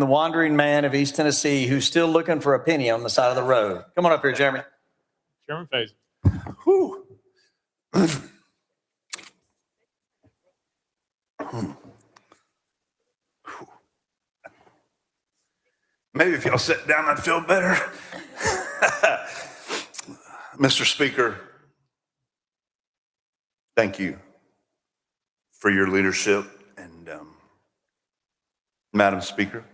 The wandering man of East Tennessee who's still looking for a penny on the side of the road. Come on up here, Jeremy. Chairman Faison. Whew. Maybe if y'all sit down, I'd feel better. Mr. Speaker, thank you for your leadership. And Madam Speaker,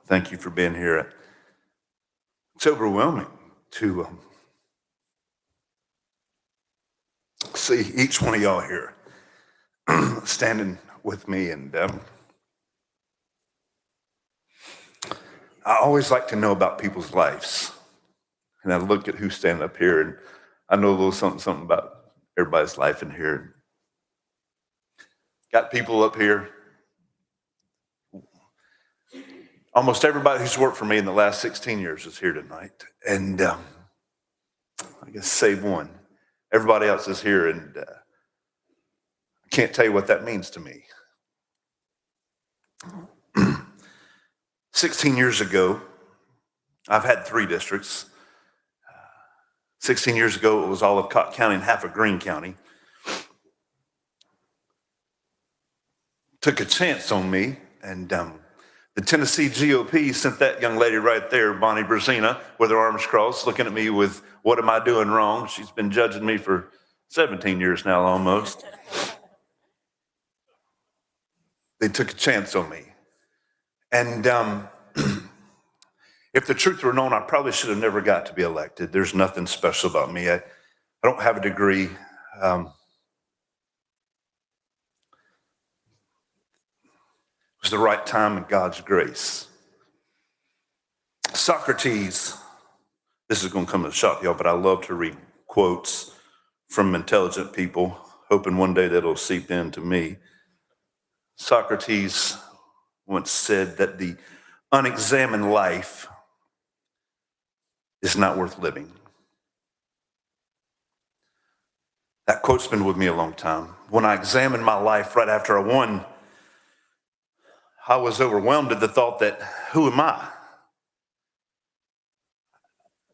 thank you for being here. It's overwhelming to see each one of y'all here standing with me. And I always like to know about people's lives. And I look at who's standing up here, and I know a little something about everybody's life in here. Got people up here. Almost everybody who's worked for me in the last 16 years is here tonight. And I guess save one. Everybody else is here, and I can't tell you what that means to me. 16 years ago, I've had 3 districts. 16 years ago, it was all of Cotton County and half of Greene County. Took a chance on me, and the Tennessee GOP sent that young lady right there, Bonnie Brzezina, with her arms crossed, looking at me with, what am I doing wrong? She's been judging me for 17 years now, almost. They took a chance on me. And if the truth were known, I probably should have never got to be elected. There's nothing special about me. I don't have a degree. It was the right time and God's grace. Socrates, this is going to come as a shock, y'all, but I love to read quotes from intelligent people, hoping one day that it'll seep into me. Socrates once said that the unexamined life is not worth living. That quote's been with me a long time. When I examined my life right after I won, I was overwhelmed at the thought that, who am I?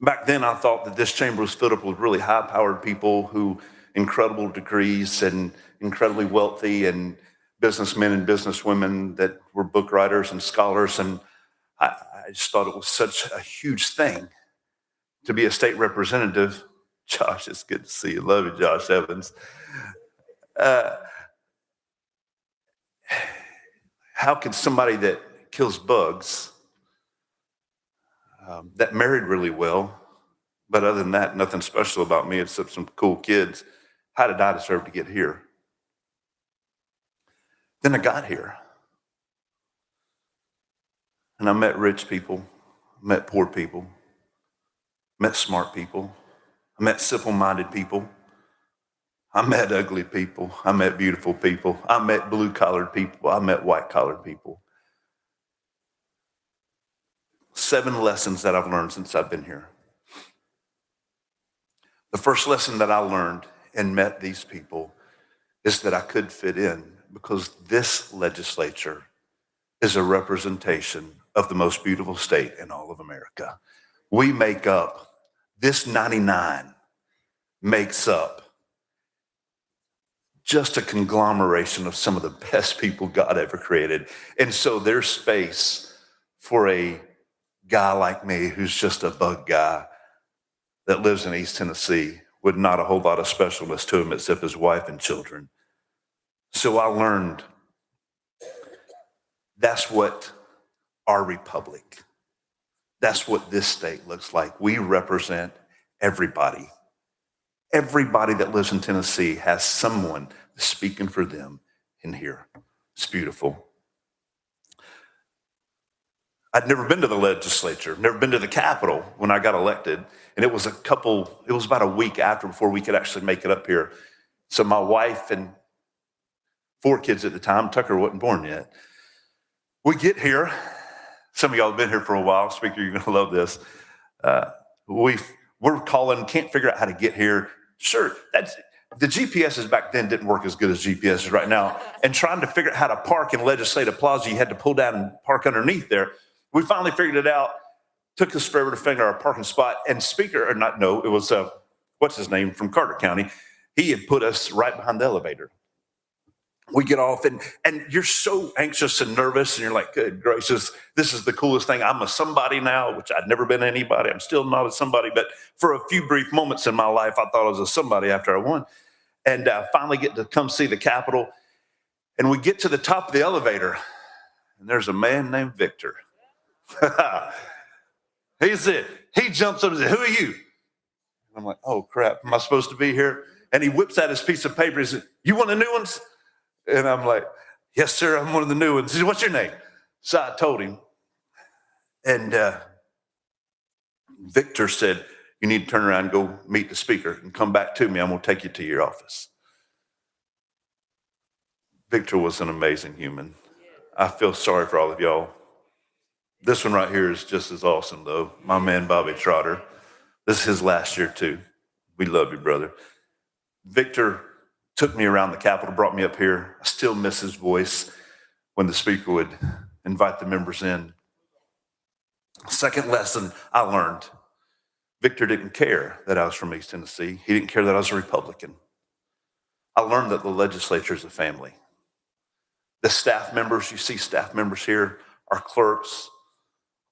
Back then, I thought that this chamber was filled up with really high-powered people who, incredible degrees and incredibly wealthy, and businessmen and businesswomen that were book writers and scholars. And I just thought it was such a huge thing to be a state representative. Josh, it's good to see you. Love you, Josh Evans. How could somebody that kills bugs, that married really well, but other than that, nothing special about me except some cool kids, how did I deserve to get here? Then I got here. And I met rich people, met poor people, met smart people, I met simple-minded people, I met ugly people, I met beautiful people, I met blue-collared people, I met white-collared people. 7 lessons that I've learned since I've been here. The first lesson that I learned and met these people is that I could fit in, because this legislature is a representation of the most beautiful state in all of America. We make up, this 99 makes up just a conglomeration of some of the best people God ever created. And so there's space for a guy like me who's just a bug guy that lives in East Tennessee with not a whole lot of specialness to him except his wife and children. So I learned that's what our republic, that's what this state looks like. We represent everybody. Everybody that lives in Tennessee has someone speaking for them in here. It's beautiful. I'd never been to the legislature, never been to the Capitol when I got elected. And it was about a week before we could actually make it up here. So my wife and 4 kids at the time, Tucker wasn't born yet. We get here. Some of y'all have been here for a while. Speaker, you're going to love this. We're calling, can't figure out how to get here. Sure, The GPSs back then didn't work as good as GPSs right now. And trying to figure out how to park in Legislative Plaza, you had to pull down and park underneath there. We finally figured it out. Took us forever to figure out our parking spot. And Speaker, or not, no, it was, what's his name, from Carter County. He had put us right behind the elevator. We get off and you're so anxious and nervous and you're like, good gracious, this is the coolest thing. I'm a somebody now, which I'd never been anybody. I'm still not a somebody, but for a few brief moments in my life, I thought I was a somebody after I won. And finally get to come see the Capitol. And we get to the top of the elevator and there's a man named Victor. He's it. He jumps up and says, who are you? I'm like, oh crap, am I supposed to be here? And he whips out his piece of paper. He says, you want the new ones? And I'm like, yes, sir, I'm one of the new ones. He said, what's your name? So I told him. And Victor said, you need to turn around and go meet the Speaker and come back to me. I'm going to take you to your office. Victor was an amazing human. I feel sorry for all of y'all. This one right here is just as awesome, though. My man, Bobby Trotter. This is his last year, too. We love you, brother. Victor took me around the Capitol, brought me up here. I still miss his voice when the Speaker would invite the members in. Second lesson I learned, Victor didn't care that I was from East Tennessee. He didn't care that I was a Republican. I learned that the legislature is a family. The staff members, you see staff members here, our clerks,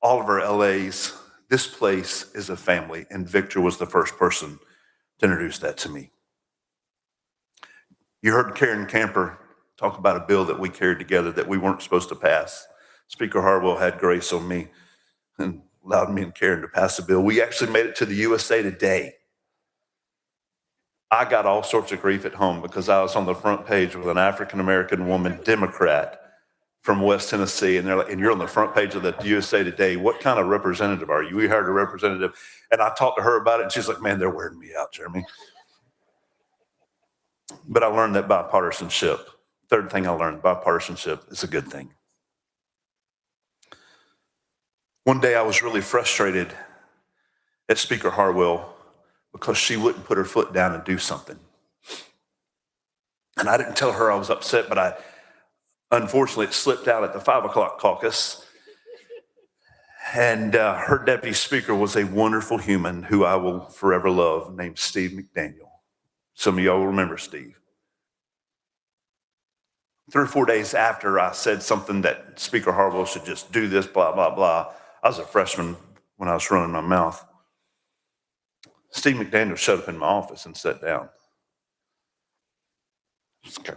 all of our LAs, this place is a family, and Victor was the first person to introduce that to me. You heard Karen Camper talk about a bill that we carried together that we weren't supposed to pass. Speaker Harwell had grace on me and allowed me and Karen to pass the bill. We actually made it to the USA Today. I got all sorts of grief at home because I was on the front page with an African-American woman, Democrat from West Tennessee. And they're like, and you're on the front page of the USA Today. What kind of representative are you? We hired a representative. And I talked to her about it. And she's like, man, they're wearing me out, Jeremy. But I learned that bipartisanship. Third thing I learned, bipartisanship is a good thing. One day I was really frustrated at Speaker Harwell because she wouldn't put her foot down and do something. And I didn't tell her I was upset, but unfortunately, it slipped out at the 5 o'clock caucus. And her deputy speaker was a wonderful human who I will forever love, named Steve McDaniel. Some of y'all will remember Steve. 3 or 4 days after I said something that Speaker Harwell should just do this, blah, blah, blah. I was a freshman when I was running my mouth. Steve McDaniel showed up in my office and sat down.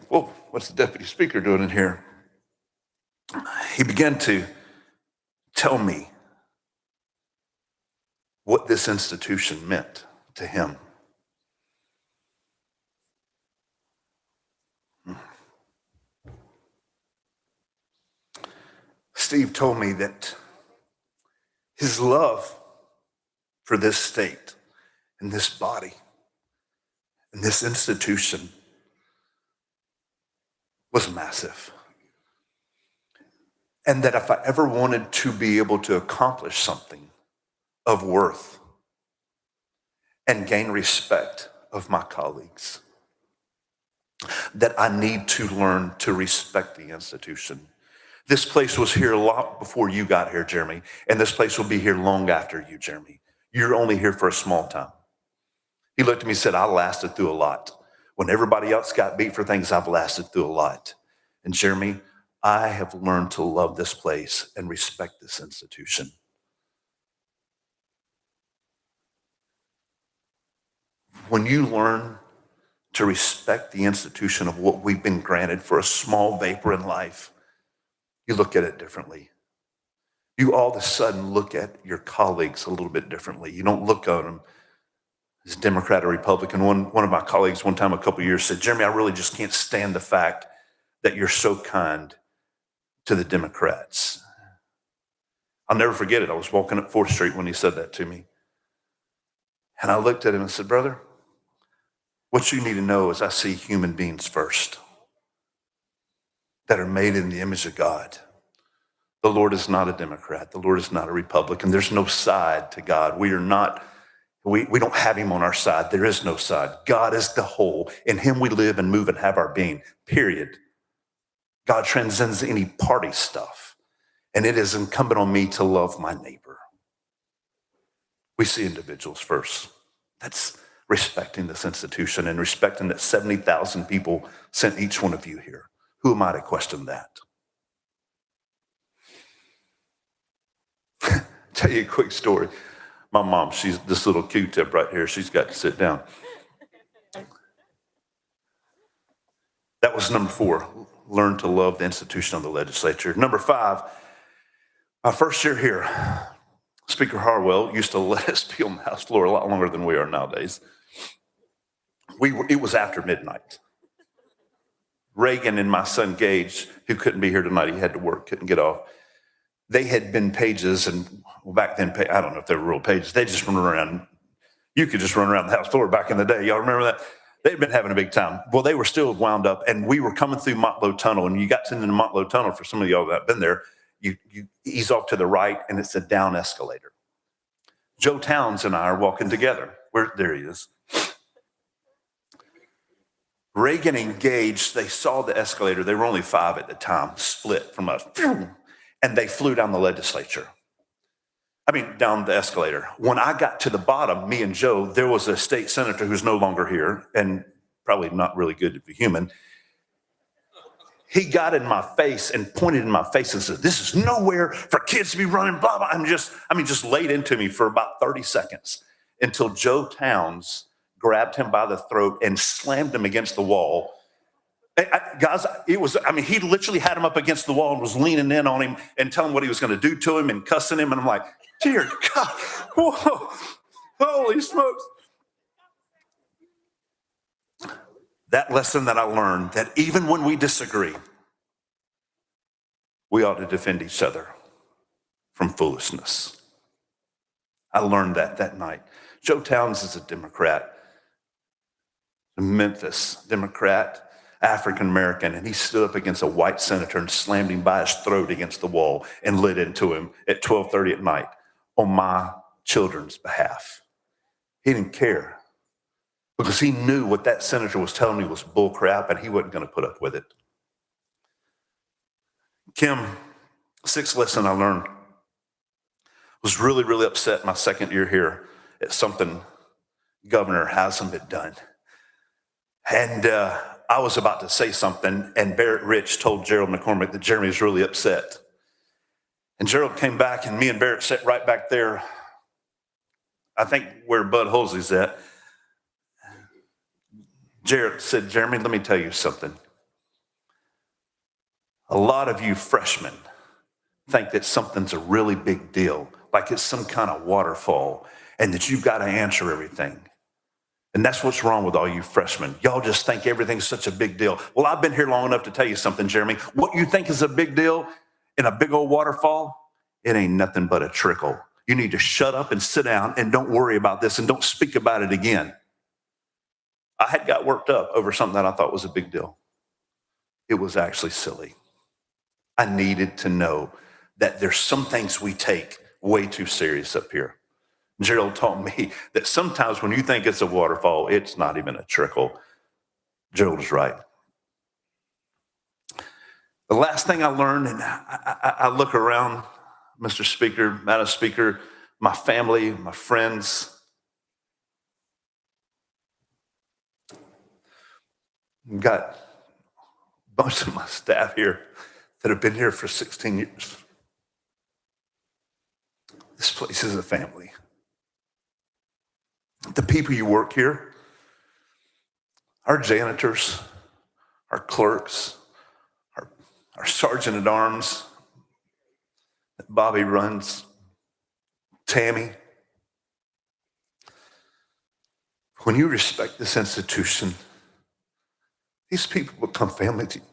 Whoa, what's the deputy speaker doing in here? He began to tell me what this institution meant to him. Steve told me that his love for this state and this body and this institution was massive. And that if I ever wanted to be able to accomplish something of worth and gain respect of my colleagues, that I need to learn to respect the institution. This place was here a lot before you got here, Jeremy, and this place will be here long after you, Jeremy. You're only here for a small time. He looked at me and said, I lasted through a lot. When everybody else got beat for things, I've lasted through a lot. And Jeremy, I have learned to love this place and respect this institution. When you learn to respect the institution of what we've been granted for a small vapor in life, you look at it differently. You all of a sudden look at your colleagues a little bit differently. You don't look at them as Democrat or Republican. One of my colleagues one time a couple of years said, Jeremy, I really just can't stand the fact that you're so kind to the Democrats. I'll never forget it. I was walking up 4th Street when he said that to me. And I looked at him and said, brother, what you need to know is I see human beings first that are made in the image of God. The Lord is not a Democrat. The Lord is not a Republican. There's no side to God. We are not We don't have him on our side. There is no side. God is the whole. In him we live and move and have our being, period. God transcends any party stuff. And it is incumbent on me to love my neighbor. We see individuals first. That's respecting this institution and respecting that 70,000 people sent each one of you here. Who am I to question that? Tell you a quick story. My mom, she's this little Q-tip right here. She's got to sit down. That was number 4, learn to love the institution of the legislature. Number 5, my first year here, Speaker Harwell used to let us be on the House floor a lot longer than we are nowadays. It was after midnight. Reagan and my son Gage, who couldn't be here tonight, he had to work, couldn't get off. They had been pages, and back then, I don't know if they were real pages. They just run around. You could just run around the House floor back in the day. Y'all remember that? They'd been having a big time. Well, they were still wound up, and we were coming through Montlow Tunnel, and you got to the Montlow Tunnel, for some of y'all that have been there, you ease off to the right, and it's a down escalator. Joe Towns and I are walking together. There he is. Reagan and Gage, they saw the escalator. They were only 5 at the time, split from us. And they flew down the legislature. Down the escalator. When I got to the bottom, me and Joe, there was a state senator who's no longer here and probably not really good to be human. He got in my face and pointed in my face and said, "This is nowhere for kids to be running, blah, blah." Just laid into me for about 30 seconds until Joe Towns grabbed him by the throat and slammed him against the wall. Guys, he literally had him up against the wall and was leaning in on him and telling him what he was going to do to him and cussing him. And I'm like, dear God, whoa, holy smokes. That lesson that I learned, that even when we disagree, we ought to defend each other from foolishness. I learned that night. Joe Towns is a Democrat, a Memphis Democrat, African-American, and he stood up against a white senator and slammed him by his throat against the wall and lit into him at 12:30 at night on my children's behalf. He didn't care because he knew what that senator was telling me was bull crap, and he wasn't going to put up with it. Kim, 6th lesson I learned, was really, really upset my 2nd year here at something Governor Haslam had done. And I was about to say something, and Barrett Rich told Gerald McCormick that Jeremy was really upset. And Gerald came back, and me and Barrett sat right back there, I think where Bud Holsey's at. Jared said, "Jeremy, let me tell you something. A lot of you freshmen think that something's a really big deal, like it's some kind of waterfall, and that you've got to answer everything. And that's what's wrong with all you freshmen. Y'all just think everything's such a big deal." Well, I've been here long enough to tell you something, Jeremy. What you think is a big deal in a big old waterfall, it ain't nothing but a trickle. You need to shut up and sit down and don't worry about this and don't speak about it again. I had got worked up over something that I thought was a big deal. It was actually silly. I needed to know that there's some things we take way too serious up here. Gerald taught me that sometimes when you think it's a waterfall, it's not even a trickle. Gerald is right. The last thing I learned, and I look around, Mr. Speaker, Madam Speaker, my family, my friends. I've got most of my staff here that have been here for 16 years. This place is a family. The people you work here, our janitors, our clerks, our sergeant at arms that Bobby runs, Tammy. When you respect this institution, these people become family to you.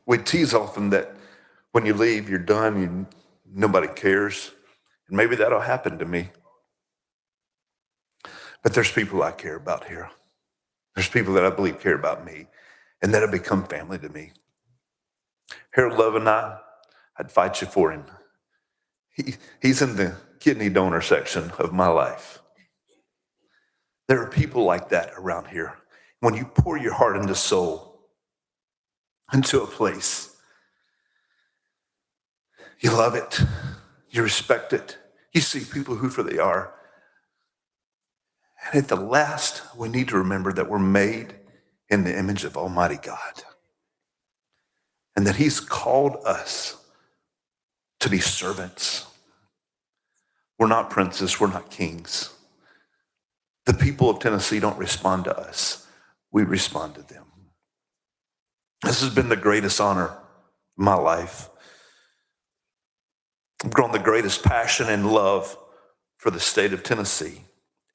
We tease often that when you leave, you're done, nobody cares. And maybe that'll happen to me. But there's people I care about here. There's people that I believe care about me and that have become family to me. Harold Love and I'd fight you for him. He's in the kidney donor section of my life. There are people like that around here. When you pour your heart and soul into a place, you love it, you respect it, you see people who for they are. And at the last, we need to remember that we're made in the image of Almighty God. And that He's called us to be servants. We're not princes, we're not kings. The people of Tennessee don't respond to us, we respond to them. This has been the greatest honor of my life. I've grown the greatest passion and love for the state of Tennessee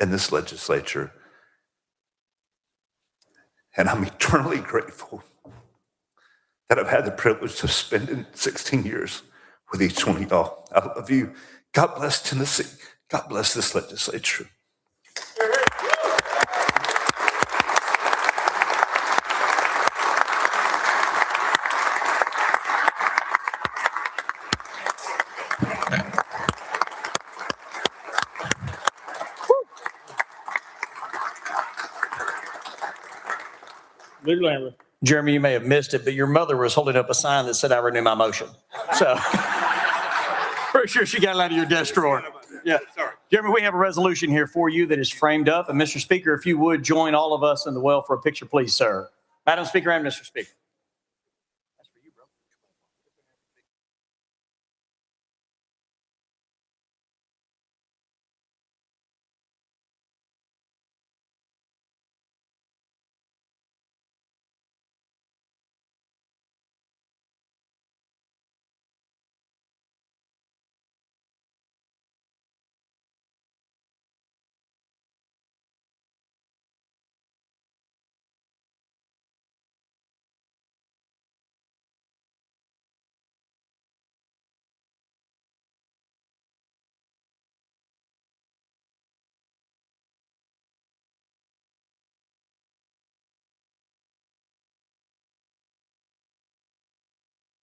and this legislature. And I'm eternally grateful that I've had the privilege of spending 16 years with each one of y'all. I love you. God bless Tennessee. God bless this legislature. Big Lambert. Jeremy, you may have missed it, but your mother was holding up a sign that said, I renew my motion. So pretty sure she got it out of your desk drawer. Yeah. Sorry. Jeremy, we have a resolution here for you that is framed up. And Mr. Speaker, if you would join all of us in the well for a picture, please, sir. Madam Speaker and Mr. Speaker.